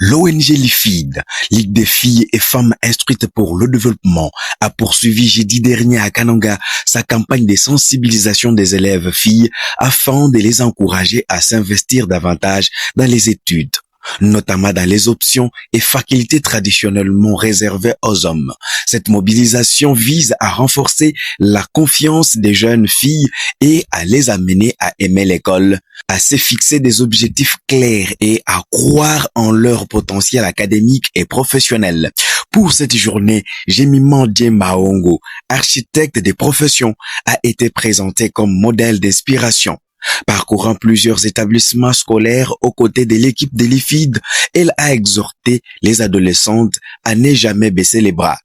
L'ONG LIFID, Ligue des filles et femmes instruites pour le développement, a poursuivi jeudi dernier à Kananga sa campagne de sensibilisation des élèves filles afin de les encourager à s'investir davantage dans les études, notamment dans les options et facultés traditionnellement réservées aux hommes. Cette mobilisation vise à renforcer la confiance des jeunes filles et à les amener à aimer l'école, à se fixer des objectifs clairs et à croire en leur potentiel académique et professionnel. Pour cette journée, Jemima Djembaongo, architecte des professions, a été présenté comme modèle d'inspiration. Parcourant plusieurs établissements scolaires aux côtés de l'équipe de l'IFID, elle a exhorté les adolescentes à ne jamais baisser les bras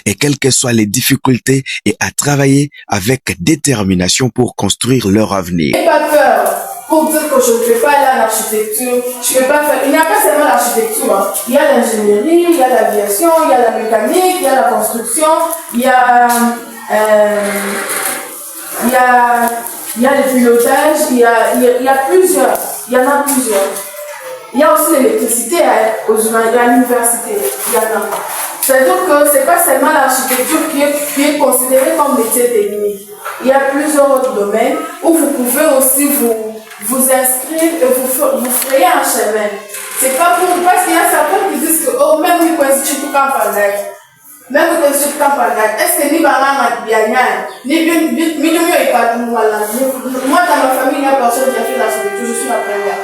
et quelles que soient les difficultés et à travailler avec détermination pour construire leur avenir. N'ayez pas peur pour dire que je ne fais pas l'architecture, je ne peux pas faire. Il n'y a pas seulement l'architecture, hein. Il y a l'ingénierie, il y a l'aviation, il y a la mécanique, il y a la construction, il y a le pilotage, il y a plusieurs, il y en a plusieurs. Il y a aussi l'électricité à l'université, il y en a. C'est-à-dire que ce n'est pas seulement l'architecture qui est considérée comme métier technique. Il y a plusieurs autres domaines où vous pouvez aussi vous inscrire et vous frayer un chemin. C'est pas pour, parce qu'il y a certains qui disent que, oh, même si vous êtes tout quand par là. Même quand je suis est-ce que ni maman bien ni pas moi dans ma famille il n'y a personne qui a fait l'architecture, je suis la première.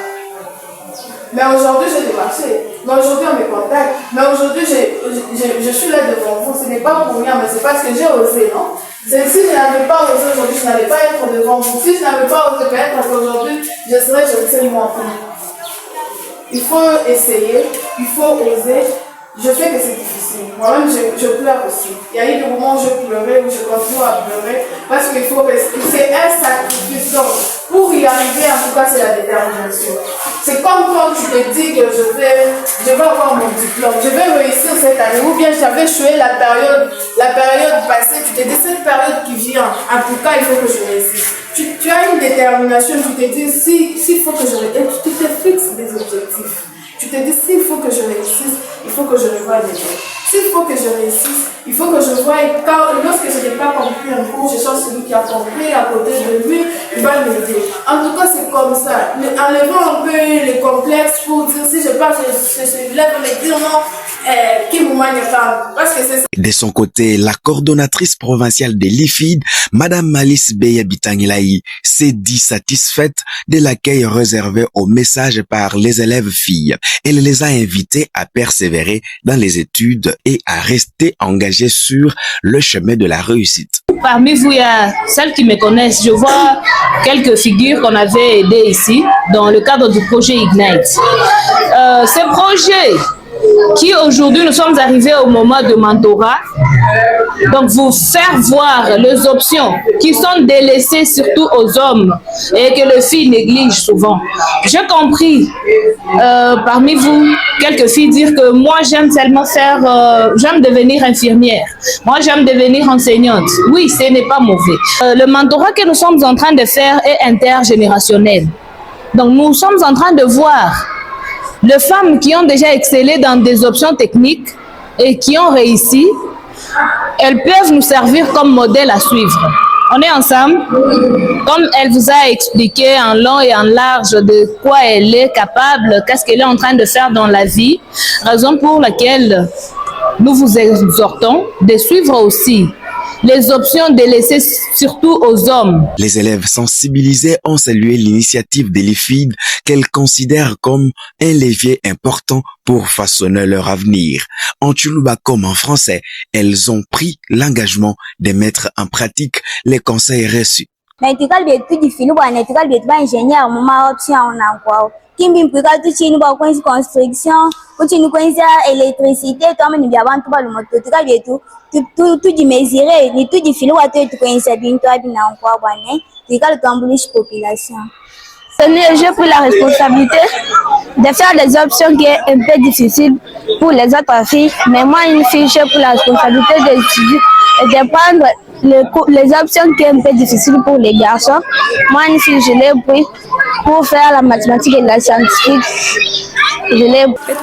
Mais aujourd'hui j'ai démarché, mais aujourd'hui on me contacte, mais aujourd'hui je suis là devant vous, ce n'est pas pour rien, mais c'est parce que j'ai osé, non? Si je n'avais pas osé aujourd'hui, je n'allais pas être devant vous. Si je n'avais pas osé peut-être aujourd'hui, je serais moi. Il faut essayer, il faut oser. Je sais que c'est difficile. Moi-même, je pleure aussi. Il y a eu des moments où je pleurais, où je continue à pleurer, parce qu'il faut rester. C'est un sacrifice. Donc, pour y arriver, en tout cas, c'est la détermination. C'est comme quand tu te dis que je vais avoir mon diplôme, je vais réussir cette année, ou bien j'avais échoué la période passée, tu te dis cette période qui vient, en tout cas, il faut que je réussisse. Tu as une détermination, tu te dis, s'il faut que je réussisse, tu te fixes des objectifs. Tu te dis, s'il faut que je réussisse, il faut que je revoie les gens. S'il faut que je réussisse, il faut que je voie, car lorsque je n'ai pas compris un cours, je cherche celui qui a compris à côté de lui, il va m'aider. En tout cas, c'est comme ça. Enlevons un peu les complexes pour dire, si je passe, je lève me dire non, qui vous manie pas. Parce que c'est ça. De son côté, la coordonnatrice provinciale de l'IFID, Madame Malice Beya Bitangilaï, s'est dit satisfaite de l'accueil réservé aux messages par les élèves filles. Elle les a invités à persévérer dans les études et à rester engagées sur le chemin de la réussite. Parmi vous, il y a celles qui me connaissent. Je vois quelques figures qu'on avait aidées ici dans le cadre du projet Ignite. Ce projet qui aujourd'hui nous sommes arrivés au moment de mentorat, donc vous faire voir les options qui sont délaissées surtout aux hommes et que les filles négligent souvent. J'ai compris parmi vous quelques filles dire que moi j'aime seulement j'aime devenir infirmière, moi j'aime devenir enseignante. Oui, ce n'est pas mauvais. Le mentorat que nous sommes en train de faire est intergénérationnel. Donc nous sommes en train de voir les femmes qui ont déjà excellé dans des options techniques et qui ont réussi, elles peuvent nous servir comme modèle à suivre. On est ensemble. Comme elle vous a expliqué en long et en large de quoi elle est capable, qu'est-ce qu'elle est en train de faire dans la vie, raison pour laquelle nous vous exhortons de suivre aussi les options délaissées surtout aux hommes. Les élèves sensibilisés ont salué l'initiative de l'IFID qu'elles considèrent comme un levier important pour façonner leur avenir. En Tchoulouba comme en français, elles ont pris l'engagement de mettre en pratique les conseils reçus. Kimbi mpika tuchini ba kwenzi construction kuchini kwenzi électricité toi ni bya bantu balumoto tukabye tu mesurer ni tu difili watu tukwenzi bintu abina kwa bwana tukali tambulishi population. J'ai pris la responsabilité de faire des options qui est un peu difficile pour les autres filles, mais moi une fille j'ai pris la responsabilité d'étudier et de prendre les options qui sont un peu difficiles pour les garçons. Moi, une fille, je l'ai pris pour faire la mathématique et la scientifique. Je l'ai pris.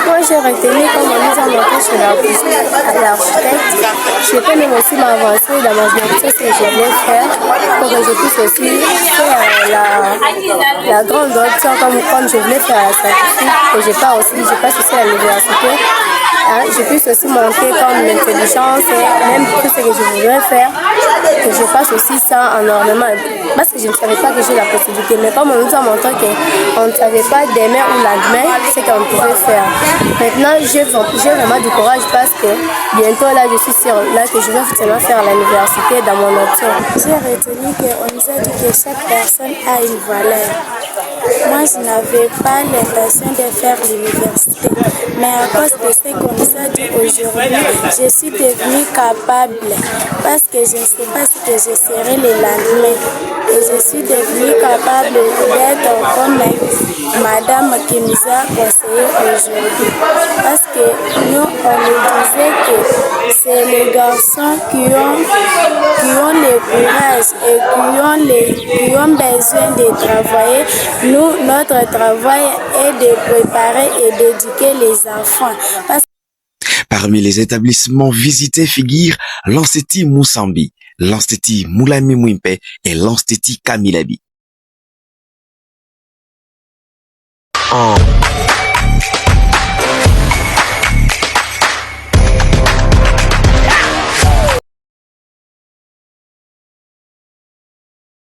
Moi, j'ai retenu comme on nous a montré sur l'architecte. Je peux même aussi m'avancer dans ma vie, ce que je voulais faire pour que je puisse aussi faire la grande option comme je voulais faire la scientifique. Et je passe aussi à l'université. Hein, je puisse aussi monter comme l'intelligence et même tout ce que je voudrais faire, que je fasse aussi ça en ornement. Parce que je ne savais pas que j'ai la possibilité. Mais comme on nous a montré qu'on ne savait pas demain ou lendemain ce qu'on pouvait faire. Maintenant, j'ai vraiment du courage parce que bientôt là, je suis sûre là, que je vais forcément faire l'université dans mon option. J'ai retenu qu'on nous a dit que chaque personne a une valeur. Moi, je n'avais pas l'intention de faire l'université. Mais à cause de ce qu'on nous a dit aujourd'hui, je suis devenue capable. Parce que je ne sais pas ce que je serai le lendemain. Et je suis devenue capable d'être comme madame qui nous a conseillé aujourd'hui. Parce que nous, on nous disait que c'est les garçons qui ont le courage et qui ont besoin de travailler. Nous, notre travail est de préparer et d'éduquer les enfants. Parmi les établissements visités figurent l'Institut Moussambi, l'Institut Moulami Mwimpe et l'Institut Kamilabi.